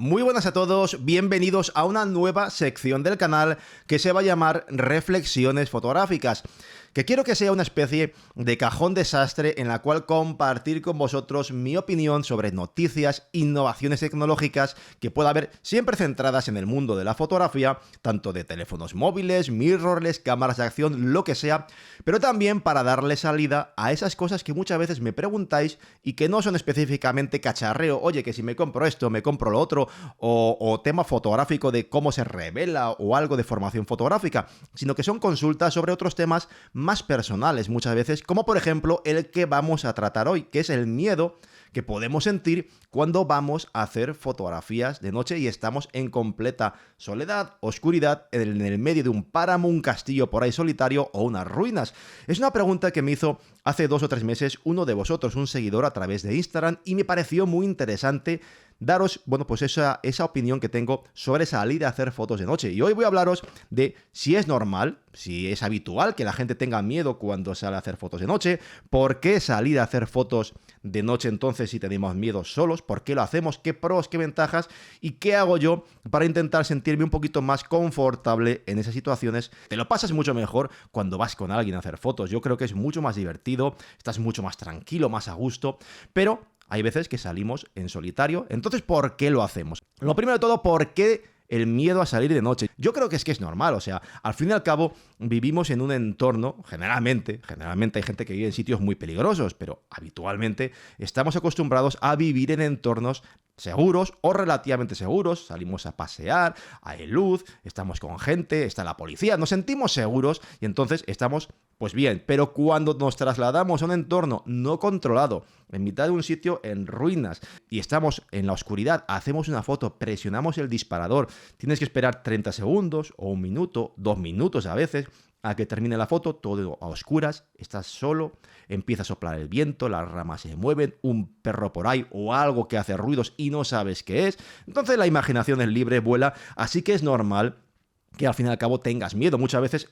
Muy buenas a todos, bienvenidos a una nueva sección del canal que se va a llamar Reflexiones Fotográficas, que quiero que sea una especie de cajón desastre en la cual compartir con vosotros mi opinión sobre noticias, innovaciones tecnológicas que pueda haber siempre centradas en el mundo de la fotografía, tanto de teléfonos móviles, mirrorless, cámaras de acción, lo que sea, pero también para darle salida a esas cosas que muchas veces me preguntáis y que no son específicamente cacharreo, oye, que si me compro esto, me compro lo otro, o tema fotográfico de cómo se revela o algo de formación fotográfica, sino que son consultas sobre otros temas más personales muchas veces, como por ejemplo el que vamos a tratar hoy, que es el miedo que podemos sentir cuando vamos a hacer fotografías de noche y estamos en completa soledad, oscuridad, en el medio de un páramo, un castillo por ahí solitario o unas ruinas. Es una pregunta que me hizo hace 2 o 3 meses uno de vosotros, un seguidor a través de Instagram, y me pareció muy interesante daros, bueno, pues esa opinión que tengo sobre salir a hacer fotos de noche. Y hoy voy a hablaros de si es normal, si es habitual que la gente tenga miedo cuando sale a hacer fotos de noche, por qué salir a hacer fotos de noche entonces si tenemos miedo solos, por qué lo hacemos, qué pros, qué ventajas y qué hago yo para intentar sentirme un poquito más confortable en esas situaciones. Te lo pasas mucho mejor cuando vas con alguien a hacer fotos. Yo creo que es mucho más divertido, estás mucho más tranquilo, más a gusto, pero hay veces que salimos en solitario. Entonces, ¿por qué lo hacemos? Lo primero de todo, ¿por qué el miedo a salir de noche? Yo creo que es normal, o sea, al fin y al cabo vivimos en un entorno, generalmente hay gente que vive en sitios muy peligrosos, pero habitualmente estamos acostumbrados a vivir en entornos seguros o relativamente seguros. Salimos a pasear, hay luz, estamos con gente, está la policía, nos sentimos seguros y entonces estamos pues bien. Pero cuando nos trasladamos a un entorno no controlado, en mitad de un sitio en ruinas y estamos en la oscuridad, hacemos una foto, presionamos el disparador, tienes que esperar 30 segundos o 1 minuto, 2 minutos a veces a que termine la foto, todo a oscuras, estás solo, empieza a soplar el viento, las ramas se mueven, un perro por ahí o algo que hace ruidos y no sabes qué es. Entonces la imaginación es libre, vuela, así que es normal que al fin y al cabo tengas miedo. Muchas veces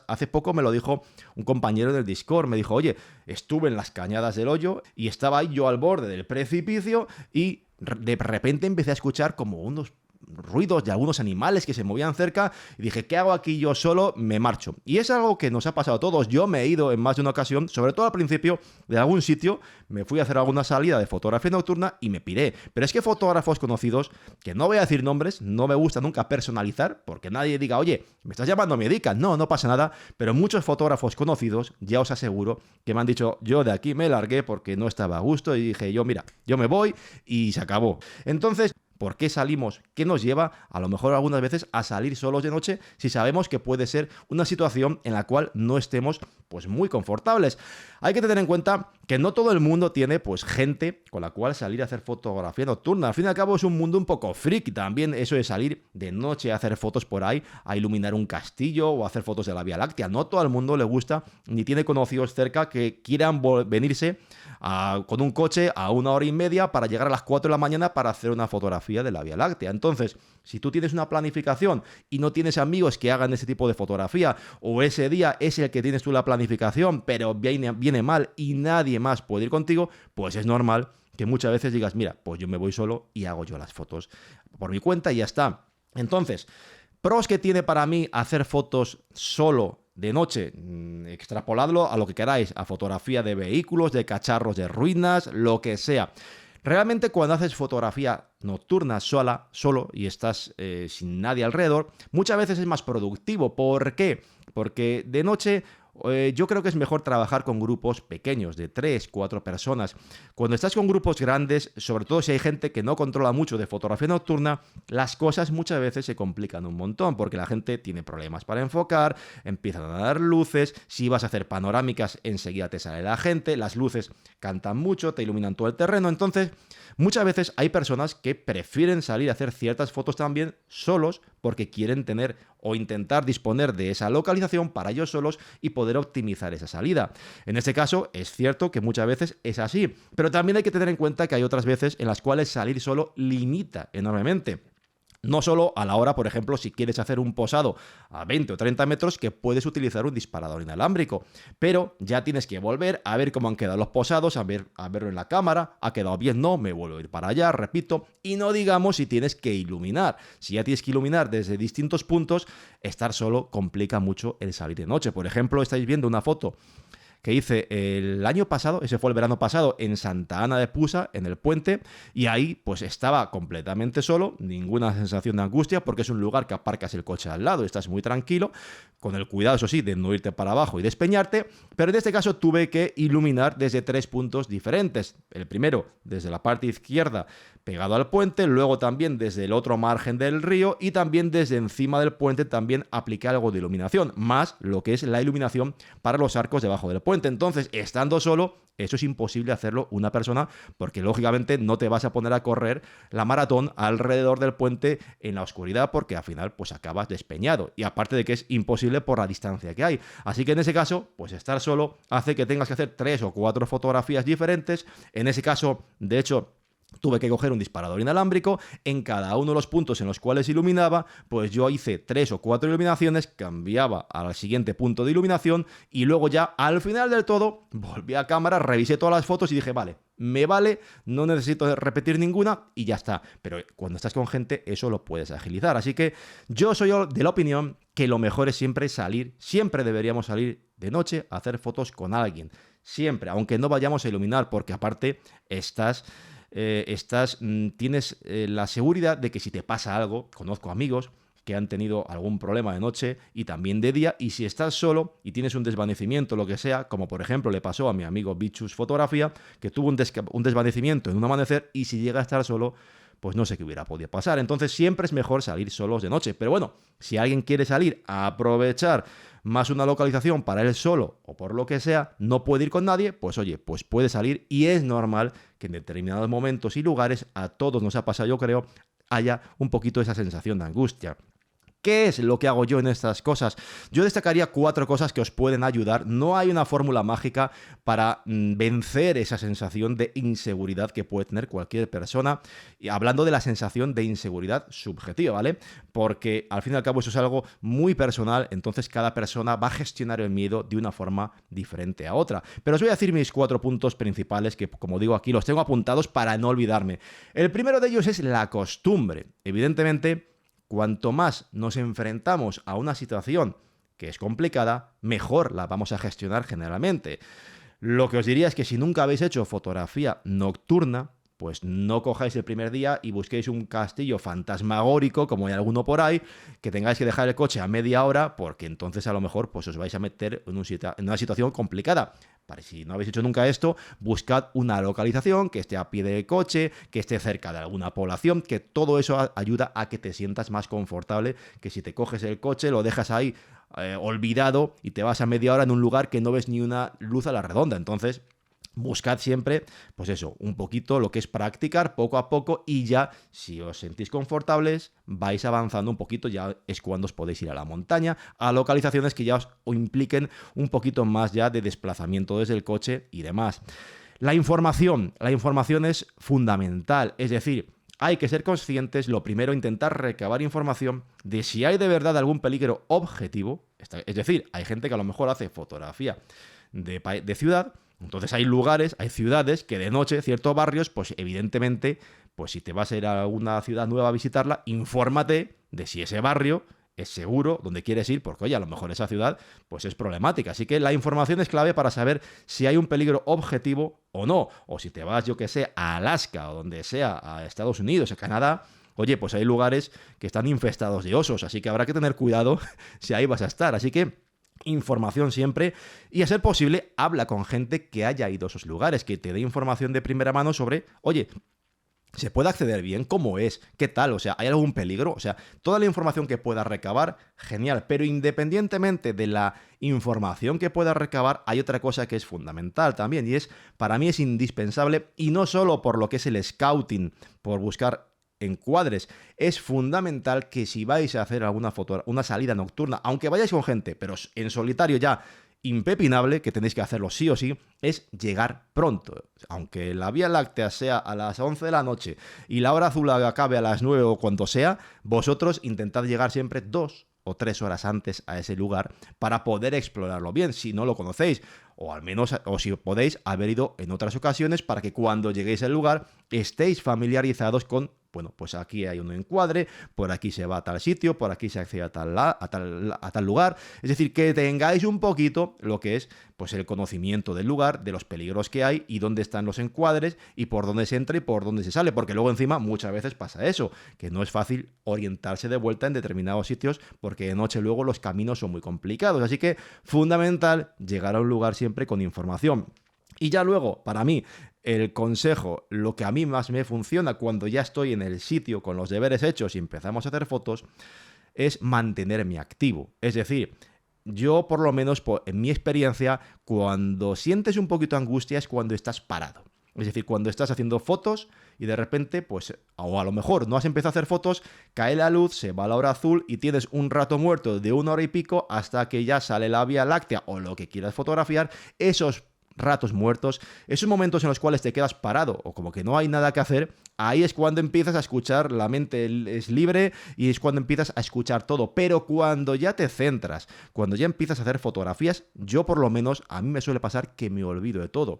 hace poco me lo dijo un compañero del Discord, me dijo, oye, estuve en las cañadas del hoyo y estaba ahí yo al borde del precipicio y de repente empecé a escuchar como unos ruidos de algunos animales que se movían cerca y dije, ¿qué hago aquí yo solo? Me marcho. Y es algo que nos ha pasado a todos. Yo me he ido en más de una ocasión, sobre todo al principio, de algún sitio, me fui a hacer alguna salida de fotografía nocturna y me piré. Pero es que fotógrafos conocidos, que no voy a decir nombres, no me gusta nunca personalizar, porque nadie diga, oye, me estás llamando Medica. No pasa nada, pero muchos fotógrafos conocidos, ya os aseguro, que me han dicho, yo de aquí me largué porque no estaba a gusto y dije, mira, yo me voy y se acabó. Entonces, ¿por qué salimos? ¿Qué nos lleva a lo mejor algunas veces a salir solos de noche si sabemos que puede ser una situación en la cual no estemos pues muy confortables? Hay que tener en cuenta que no todo el mundo tiene pues gente con la cual salir a hacer fotografía nocturna. Al fin y al cabo es un mundo un poco freak también eso de salir de noche a hacer fotos por ahí, a iluminar un castillo o a hacer fotos de la Vía Láctea. No todo el mundo le gusta ni tiene conocidos cerca que quieran venirse con un coche a 1 hora y media para llegar a las 4 de la mañana para hacer una fotografía de la Vía Láctea. Entonces, si tú tienes una planificación y no tienes amigos que hagan ese tipo de fotografía, o ese día es el que tienes tú la planificación, pero viene mal y nadie más puede ir contigo, pues es normal que muchas veces digas, mira, pues yo me voy solo y hago yo las fotos por mi cuenta y ya está. Entonces, pros que tiene para mí hacer fotos solo de noche, extrapoladlo a lo que queráis, a fotografía de vehículos, de cacharros de ruinas, lo que sea. Realmente cuando haces fotografía nocturna solo y estás sin nadie alrededor, muchas veces es más productivo. ¿Por qué? Porque de noche yo creo que es mejor trabajar con grupos pequeños, de 3, 4 personas. Cuando estás con grupos grandes, sobre todo si hay gente que no controla mucho de fotografía nocturna, las cosas muchas veces se complican un montón, porque la gente tiene problemas para enfocar, empiezan a dar luces, si vas a hacer panorámicas enseguida te sale la gente, las luces cantan mucho, te iluminan todo el terreno, entonces muchas veces hay personas que prefieren salir a hacer ciertas fotos también solos porque quieren tener o intentar disponer de esa localización para ellos solos y poder optimizar esa salida. En este caso es cierto que muchas veces es así, pero también hay que tener en cuenta que hay otras veces en las cuales salir solo limita enormemente. No solo a la hora, por ejemplo, si quieres hacer un posado a 20 o 30 metros, que puedes utilizar un disparador inalámbrico, pero ya tienes que volver a ver cómo han quedado los posados, a verlo en la cámara, ha quedado bien, no, me vuelvo a ir para allá, repito, y no digamos si tienes que iluminar. Si ya tienes que iluminar desde distintos puntos, estar solo complica mucho el salir de noche. Por ejemplo, estáis viendo una foto que hice el año pasado, ese fue el verano pasado, en Santa Ana de Pusa, en el puente, y ahí pues estaba completamente solo, ninguna sensación de angustia, porque es un lugar que aparcas el coche al lado, estás muy tranquilo, con el cuidado, eso sí, de no irte para abajo y despeñarte, pero en este caso tuve que iluminar desde 3 puntos diferentes. El primero, desde la parte izquierda, pegado al puente, luego también desde el otro margen del río y también desde encima del puente también apliqué algo de iluminación, más lo que es la iluminación para los arcos debajo del puente. Entonces, estando solo, eso es imposible hacerlo una persona porque lógicamente no te vas a poner a correr la maratón alrededor del puente en la oscuridad porque al final pues acabas despeñado y aparte de que es imposible por la distancia que hay. Así que en ese caso, pues estar solo hace que tengas que hacer 3 o 4 fotografías diferentes. En ese caso, de hecho, tuve que coger un disparador inalámbrico, en cada uno de los puntos en los cuales iluminaba, pues yo hice 3 o 4 iluminaciones, cambiaba al siguiente punto de iluminación y luego ya al final del todo volví a cámara, revisé todas las fotos y dije, vale, me vale, no necesito repetir ninguna y ya está. Pero cuando estás con gente eso lo puedes agilizar. Así que yo soy de la opinión que lo mejor es siempre salir, siempre deberíamos salir de noche a hacer fotos con alguien. Siempre, aunque no vayamos a iluminar, porque aparte tienes la seguridad de que si te pasa algo, conozco amigos que han tenido algún problema de noche y también de día, y si estás solo y tienes un desvanecimiento, lo que sea, como por ejemplo le pasó a mi amigo Bichus Fotografía, que tuvo un desvanecimiento en un amanecer, y si llega a estar solo, pues no sé qué hubiera podido pasar. Entonces siempre es mejor salir solos de noche. Pero bueno, si alguien quiere salir a aprovechar más una localización para él solo o por lo que sea, no puede ir con nadie, pues oye, pues puede salir y es normal que en determinados momentos y lugares, a todos nos ha pasado yo creo, haya un poquito esa sensación de angustia. ¿Qué es lo que hago yo en estas cosas? Yo destacaría 4 cosas que os pueden ayudar. No hay una fórmula mágica para vencer esa sensación de inseguridad que puede tener cualquier persona. Y hablando de la sensación de inseguridad subjetiva, ¿vale? Porque al fin y al cabo eso es algo muy personal, entonces cada persona va a gestionar el miedo de una forma diferente a otra. Pero os voy a decir mis 4 puntos principales que, como digo aquí, los tengo apuntados para no olvidarme. El primero de ellos es la costumbre. Evidentemente, cuanto más nos enfrentamos a una situación que es complicada, mejor la vamos a gestionar generalmente. Lo que os diría es que si nunca habéis hecho fotografía nocturna, pues no cojáis el primer día y busquéis un castillo fantasmagórico, como hay alguno por ahí, que tengáis que dejar el coche a media hora, porque entonces a lo mejor pues os vais a meter en una situación complicada. Para si no habéis hecho nunca esto, buscad una localización que esté a pie del coche, que esté cerca de alguna población, que todo eso ayuda a que te sientas más confortable que si te coges el coche, lo dejas ahí olvidado y te vas a media hora en un lugar que no ves ni una luz a la redonda. Entonces, buscad siempre, pues eso, un poquito lo que es practicar poco a poco y ya, si os sentís confortables, vais avanzando un poquito, ya es cuando os podéis ir a la montaña, a localizaciones que ya os impliquen un poquito más ya de desplazamiento desde el coche y demás. La información es fundamental, es decir, hay que ser conscientes, lo primero, intentar recabar información de si hay de verdad algún peligro objetivo, es decir, hay gente que a lo mejor hace fotografía de ciudad. Entonces hay lugares, hay ciudades que de noche, ciertos barrios, pues evidentemente, pues si te vas a ir a una ciudad nueva a visitarla, infórmate de si ese barrio es seguro, donde quieres ir, porque oye, a lo mejor esa ciudad pues es problemática. Así que la información es clave para saber si hay un peligro objetivo o no. O si te vas, yo que sé, a Alaska o donde sea, a Estados Unidos, a Canadá, oye, pues hay lugares que están infestados de osos, así que habrá que tener cuidado si ahí vas a estar. Así que información siempre y a ser posible habla con gente que haya ido a esos lugares, que te dé información de primera mano sobre, oye, ¿se puede acceder bien? ¿Cómo es? ¿Qué tal? O sea, ¿hay algún peligro? O sea, toda la información que puedas recabar, genial, pero independientemente de la información que puedas recabar, hay otra cosa que es fundamental también y es, para mí es indispensable y no solo por lo que es el scouting, por buscar encuadres, es fundamental que si vais a hacer alguna foto, una salida nocturna, aunque vayáis con gente, pero en solitario ya, impepinable, que tenéis que hacerlo sí o sí, es llegar pronto. Aunque la Vía Láctea sea a las 11 de la noche y la hora azul acabe a las 9 o cuando sea, vosotros intentad llegar siempre 2 o 3 horas antes a ese lugar para poder explorarlo bien, si no lo conocéis, o al menos, o si podéis, haber ido en otras ocasiones para que cuando lleguéis al lugar estéis familiarizados con, bueno, pues aquí hay un encuadre, por aquí se va a tal sitio, por aquí se accede a tal lugar, es decir, que tengáis un poquito lo que es pues el conocimiento del lugar, de los peligros que hay y dónde están los encuadres y por dónde se entra y por dónde se sale, porque luego encima muchas veces pasa eso, que no es fácil orientarse de vuelta en determinados sitios porque de noche luego los caminos son muy complicados, así que fundamental llegar a un lugar siempre con información. Y ya luego, para mí, el consejo, lo que a mí más me funciona cuando ya estoy en el sitio con los deberes hechos y empezamos a hacer fotos, es mantenerme activo. Es decir, yo por lo menos en mi experiencia, cuando sientes un poquito de angustia es cuando estás parado. Es decir, cuando estás haciendo fotos y de repente, pues, o a lo mejor no has empezado a hacer fotos, cae la luz, se va la hora azul y tienes un rato muerto de 1 hora y pico hasta que ya sale la Vía Láctea o lo que quieras fotografiar. Esos ratos muertos, esos momentos en los cuales te quedas parado o como que no hay nada que hacer, ahí es cuando empiezas a escuchar, la mente es libre y es cuando empiezas a escuchar todo. Pero cuando ya te centras, cuando ya empiezas a hacer fotografías, yo por lo menos, a mí me suele pasar que me olvido de todo.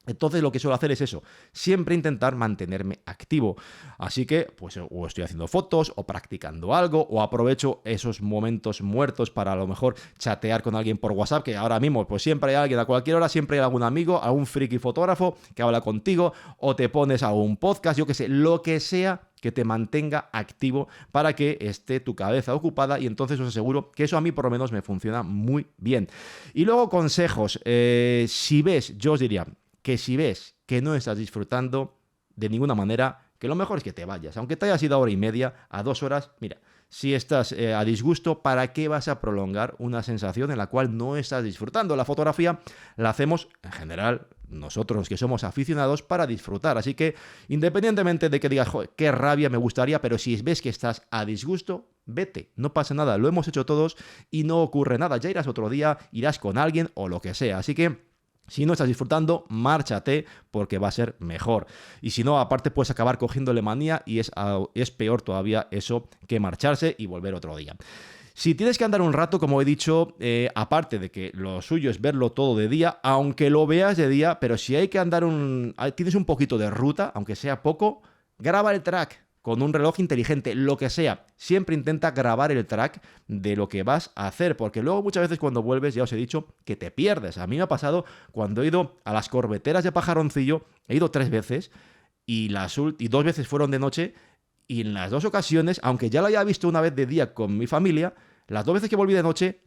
Entonces lo que suelo hacer es eso, siempre intentar mantenerme activo. Así que, pues, o estoy haciendo fotos, o practicando algo, o aprovecho esos momentos muertos para a lo mejor chatear con alguien por WhatsApp, que ahora mismo, pues siempre hay alguien, a cualquier hora siempre hay algún amigo, algún friki fotógrafo que habla contigo, o te pones a un podcast, yo qué sé, lo que sea que te mantenga activo para que esté tu cabeza ocupada, y entonces os aseguro que eso a mí por lo menos me funciona muy bien. Y luego consejos, si ves, yo os diría que si ves que no estás disfrutando de ninguna manera, que lo mejor es que te vayas. Aunque te hayas ido a 1 hora y media, a 2 horas, mira, si estás a disgusto, ¿para qué vas a prolongar una sensación en la cual no estás disfrutando? La fotografía la hacemos, en general, nosotros que somos aficionados, para disfrutar. Así que, independientemente de que digas, joder, qué rabia me gustaría, pero si ves que estás a disgusto, vete, no pasa nada, lo hemos hecho todos y no ocurre nada. Ya irás otro día, irás con alguien o lo que sea. Así que, si no estás disfrutando, márchate porque va a ser mejor. Y si no, aparte puedes acabar cogiéndole manía y es peor todavía eso que marcharse y volver otro día. Si tienes que andar un rato, como he dicho, aparte de que lo suyo es verlo todo de día, aunque lo veas de día, pero si hay que andar tienes un poquito de ruta, aunque sea poco, graba el track con un reloj inteligente, lo que sea. Siempre intenta grabar el track de lo que vas a hacer, porque luego muchas veces cuando vuelves, ya os he dicho, que te pierdes. A mí me ha pasado cuando he ido a las corbeteras de Pajaroncillo, he ido 3 veces y 2 veces fueron de noche, y en las 2 ocasiones, aunque ya lo haya visto una vez de día con mi familia, las 2 veces que volví de noche,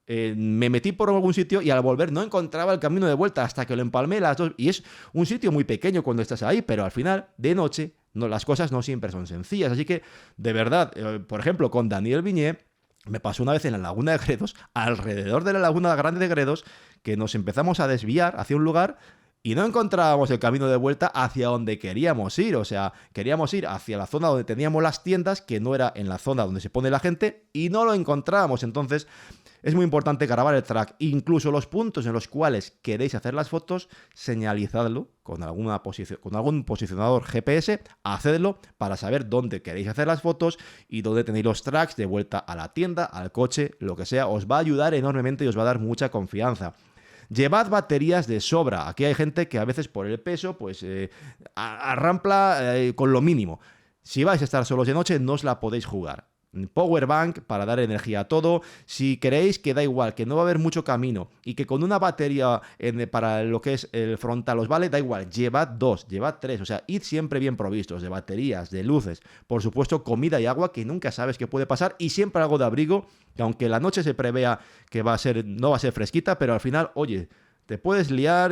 me metí por algún sitio y al volver no encontraba el camino de vuelta hasta que lo empalmé las 2. Y es un sitio muy pequeño cuando estás ahí, pero al final, de noche, no, las cosas no siempre son sencillas. Así que, de verdad, por ejemplo, con Daniel Viñé, me pasó una vez en la Laguna de Gredos, alrededor de la Laguna Grande de Gredos, que nos empezamos a desviar hacia un lugar y no encontrábamos el camino de vuelta hacia donde queríamos ir. O sea, queríamos ir hacia la zona donde teníamos las tiendas, que no era en la zona donde se pone la gente, y no lo encontrábamos. Entonces, es muy importante grabar el track. Incluso los puntos en los cuales queréis hacer las fotos, señalizadlo con algún posicionador GPS, hacedlo para saber dónde queréis hacer las fotos y dónde tenéis los tracks de vuelta a la tienda, al coche, lo que sea. Os va a ayudar enormemente y os va a dar mucha confianza. Llevad baterías de sobra. Aquí hay gente que a veces por el peso pues arrampla con lo mínimo. Si vais a estar solos de noche, no os la podéis jugar. Powerbank para dar energía a todo. Si creéis que da igual, que no va a haber mucho camino y que con una batería para lo que es el frontal os vale, da igual, llevad 2, llevad 3, o sea, id siempre bien provistos de baterías, de luces, por supuesto comida y agua, que nunca sabes qué puede pasar, y siempre algo de abrigo, que aunque la noche se prevea que no va a ser fresquita, pero al final, oye, te puedes liar,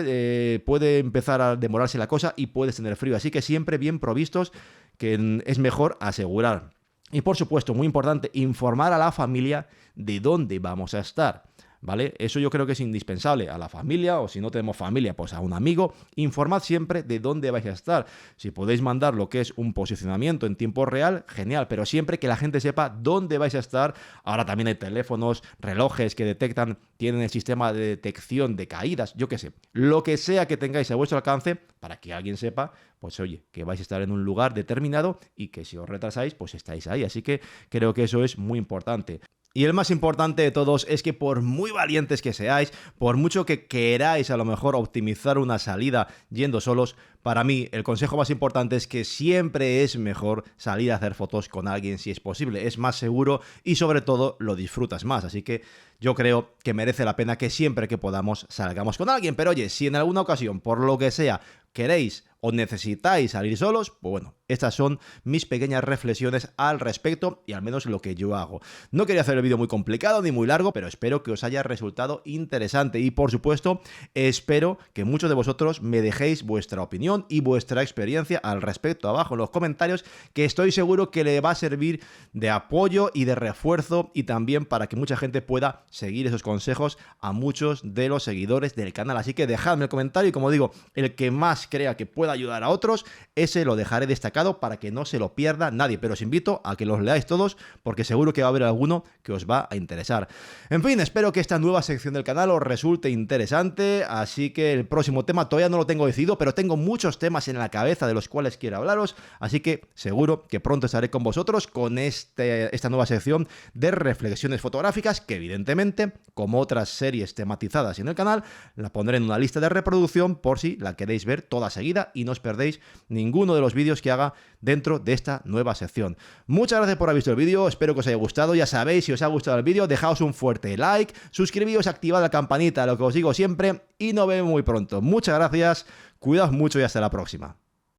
puede empezar a demorarse la cosa y puedes tener frío, así que siempre bien provistos, que es mejor asegurar. Y por supuesto, muy importante, informar a la familia de dónde vamos a estar. ¿vale? Eso yo creo que es indispensable. A la familia, o si no tenemos familia, pues a un amigo, informad siempre de dónde vais a estar. Si podéis mandar lo que es un posicionamiento en tiempo real, genial, pero siempre que la gente sepa dónde vais a estar. Ahora también hay teléfonos, relojes que detectan, tienen el sistema de detección de caídas, yo qué sé, lo que sea que tengáis a vuestro alcance, para que alguien sepa, pues oye, que vais a estar en un lugar determinado y que si os retrasáis, pues estáis ahí. Así que creo que eso es muy importante. Y el más importante de todos es que por muy valientes que seáis, por mucho que queráis a lo mejor optimizar una salida yendo solos, para mí el consejo más importante es que siempre es mejor salir a hacer fotos con alguien si es posible. Es más seguro y sobre todo lo disfrutas más. Así que yo creo que merece la pena que siempre que podamos salgamos con alguien. Pero oye, si en alguna ocasión, por lo que sea, queréis o necesitáis salir solos, pues bueno, estas son mis pequeñas reflexiones al respecto y al menos lo que yo hago. No quería hacer el vídeo muy complicado ni muy largo, pero espero que os haya resultado interesante y por supuesto espero que muchos de vosotros me dejéis vuestra opinión y vuestra experiencia al respecto abajo en los comentarios, que estoy seguro que le va a servir de apoyo y de refuerzo y también para que mucha gente pueda seguir esos consejos a muchos de los seguidores del canal. Así que dejadme el comentario y como digo, el que más crea que pueda ayudar a otros, ese lo dejaré destacado para que no se lo pierda nadie, pero os invito a que los leáis todos porque seguro que va a haber alguno que os va a interesar. En fin, espero que esta nueva sección del canal os resulte interesante, así que el próximo tema todavía no lo tengo decidido, pero tengo muchos temas en la cabeza de los cuales quiero hablaros, así que seguro que pronto estaré con vosotros con esta nueva sección de reflexiones fotográficas que evidentemente, como otras series tematizadas en el canal, la pondré en una lista de reproducción por si la queréis ver toda seguida y no os perdéis ninguno de los vídeos que haga dentro de esta nueva sección. Muchas gracias por haber visto el vídeo, espero que os haya gustado. Ya sabéis, si os ha gustado el vídeo, dejaos un fuerte like, suscribíos, activad la campanita, lo que os digo siempre, y nos vemos muy pronto. Muchas gracias, cuidaos mucho y hasta la próxima.